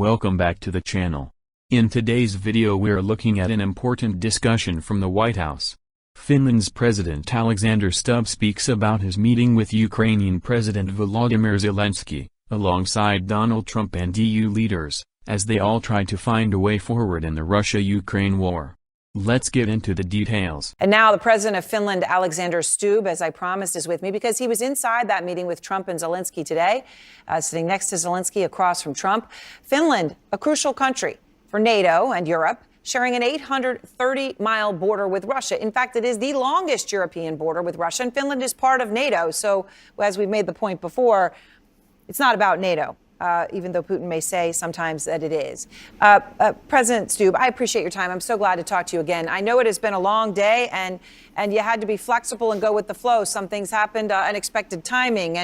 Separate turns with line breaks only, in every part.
Welcome back to the channel. In today's video we're looking at an important discussion from the White House. Finland's President Alexander Stubb speaks about his meeting with Ukrainian President Volodymyr Zelensky, alongside Donald Trump and EU leaders, as they all try to find a way forward in the Russia-Ukraine war. Let's get into the details.
And now the president of Finland, Alexander Stubb, as I promised, is with me because he was inside that meeting with Trump and Zelensky today, sitting next to Zelensky across from Trump. Finland, a crucial country for NATO and Europe, sharing an 830-mile border with Russia. In fact, it is the longest European border with Russia, and Finland is part of NATO. So, as we've made the point before, it's not about NATO. Even though Putin may say sometimes that it is. President Stubb, I appreciate your time. I'm so glad to talk to you again. I know it has been a long day, and you had to be flexible and go with the flow. Some things happened, unexpected timing,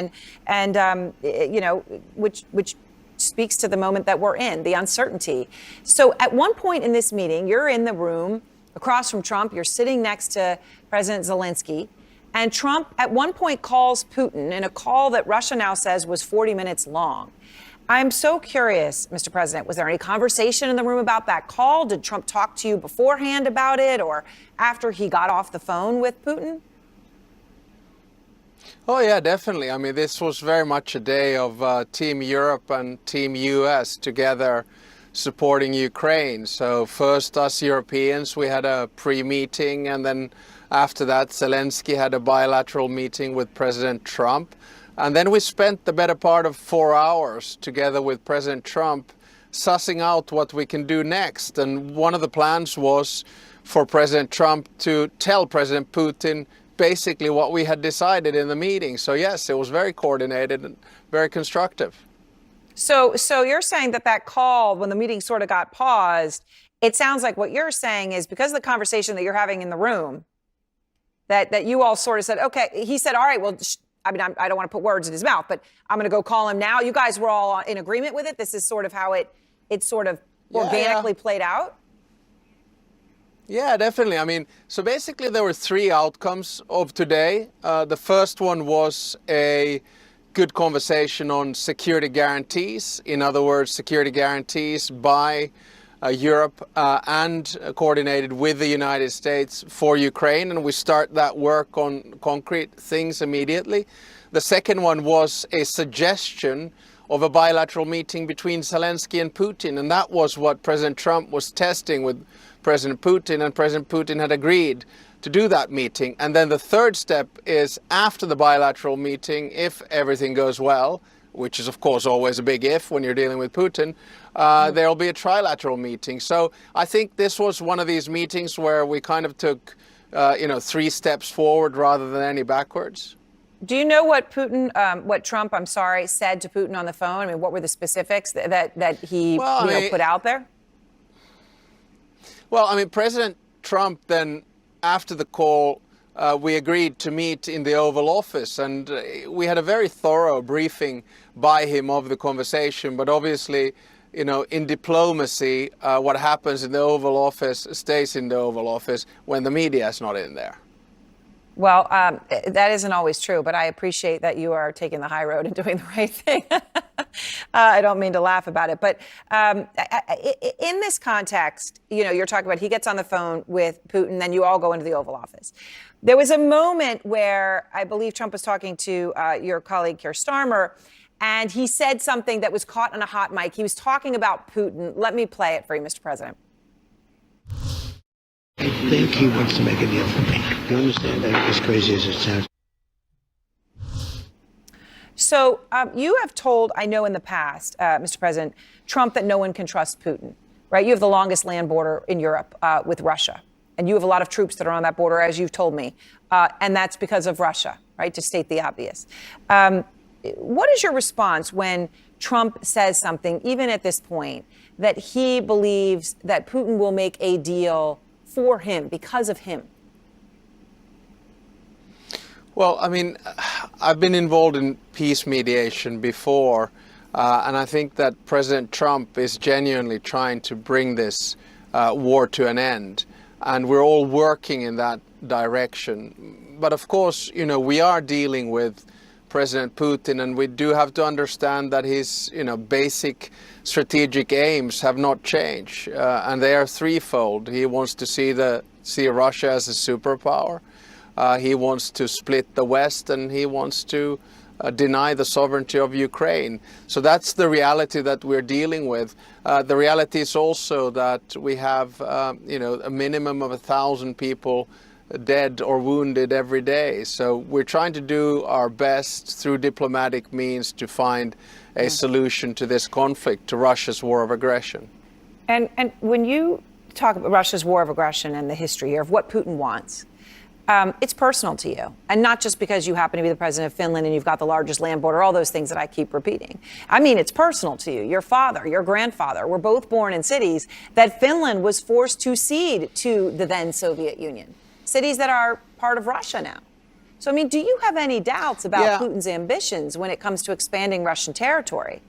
and you know, which speaks to the moment that we're in, the uncertainty. So at one point in this meeting, you're in the room across from Trump. You're sitting next to President Zelensky. And Trump at one point calls Putin in a call that Russia now says was 40 minutes long. I'm so curious, Mr. President, was there any conversation in the room about that call? Did Trump talk to you beforehand about it or after he got off the phone with Putin?
Oh, yeah, definitely. I mean, this was very much a day of Team Europe and Team US together supporting Ukraine. So first, us Europeans, we had a pre-meeting, and then after that, Zelensky had a bilateral meeting with President Trump. And then we spent the better part of 4 hours together with President Trump sussing out what we can do next. And one of the plans was for President Trump to tell President Putin basically what we had decided in the meeting. So yes, it was very coordinated and very constructive.
So you're saying that call, when the meeting sort of got paused, it sounds like what you're saying is because of the conversation that you're having in the room, that you all sort of said, okay, he said, all right, well, I mean, I don't want to put words in his mouth, but I'm going to go call him now. You guys were all in agreement with it. This is sort of how it sort of organically played out.
Yeah, definitely. I mean, so basically there were three outcomes of today. The first one was a good conversation on security guarantees. In other words, security guarantees by Europe and coordinated with the United States for Ukraine, and we start that work on concrete things immediately. The second one was a suggestion of a bilateral meeting between Zelensky and Putin, and that was what President Trump was testing with President Putin, and President Putin had agreed to do that meeting. And then the third step is after the bilateral meeting, if everything goes well, which is of course always a big if when you're dealing with Putin, there'll be a trilateral meeting. So I think this was one of these meetings where we kind of took, three steps forward rather than any backwards.
Do you know what Trump, said to Putin on the phone? I mean, what were the specifics that he put out there?
Well, I mean, President Trump then, after the call, we agreed to meet in the Oval Office, and we had a very thorough briefing by him of the conversation. But obviously, you know, in diplomacy, what happens in the Oval Office stays in the Oval Office when the media is not in there.
Well, that isn't always true, but I appreciate that you are taking the high road and doing the right thing. I don't mean to laugh about it, but in this context, you know, you're talking about he gets on the phone with Putin, then you all go into the Oval Office. There was a moment where I believe Trump was talking to your colleague, Keir Starmer, and he said something that was caught on a hot mic. He was talking about Putin. Let me play it for you, Mr. President.
I think he wants to make a deal for me. You understand that? As crazy as it sounds.
So you have told, I know in the past, Mr. President, Trump that no one can trust Putin, right? You have the longest land border in Europe with Russia, and you have a lot of troops that are on that border, as you've told me, and that's because of Russia, right, to state the obvious. What is your response when Trump says something, even at this point, that he believes that Putin will make a deal for him, because of him?
Well, I mean, I've been involved in peace mediation before, and I think that President Trump is genuinely trying to bring this war to an end, and we're all working in that direction. But of course, you know, we are dealing with President Putin, and we do have to understand that his basic strategic aims have not changed, and they are threefold. He wants to see Russia as a superpower. He wants to split the West, and he wants to deny the sovereignty of Ukraine. So that's the reality that we're dealing with. The reality is also that we have a minimum of 1,000 people dead or wounded every day. So we're trying to do our best through diplomatic means to find a solution to this conflict, to Russia's war of aggression.
And when you talk about Russia's war of aggression and the history here of what Putin wants, it's personal to you, and not just because you happen to be the president of Finland and you've got the largest land border, all those things that I keep repeating. I mean, it's personal to you. Your father, your grandfather were both born in cities that Finland was forced to cede to the then Soviet Union, cities that are part of Russia now. So, I mean, do you have any doubts about Putin's ambitions when it comes to expanding Russian territory?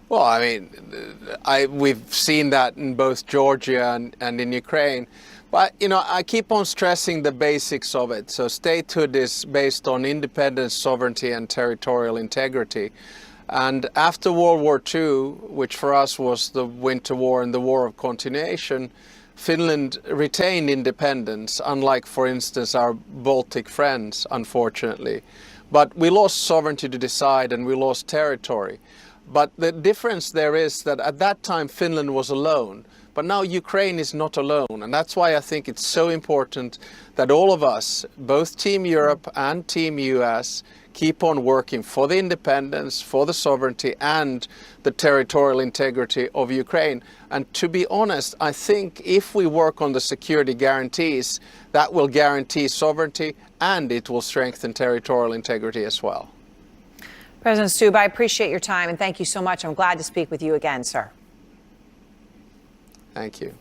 Well, I mean, we've seen that in both Georgia and in Ukraine. But, I keep on stressing the basics of it. So statehood is based on independence, sovereignty, and territorial integrity. And after World War II, which for us was the Winter War and the War of Continuation, Finland retained independence, unlike, for instance, our Baltic friends, unfortunately. But we lost sovereignty to decide, and we lost territory. But the difference there is that at that time Finland was alone, but now Ukraine is not alone. And that's why I think it's so important that all of us, both Team Europe and Team US, keep on working for the independence, for the sovereignty and the territorial integrity of Ukraine. And to be honest, I think if we work on the security guarantees, that will guarantee sovereignty and it will strengthen territorial integrity as well.
President Stubb, I appreciate your time and thank you so much. I'm glad to speak with you again, sir.
Thank you.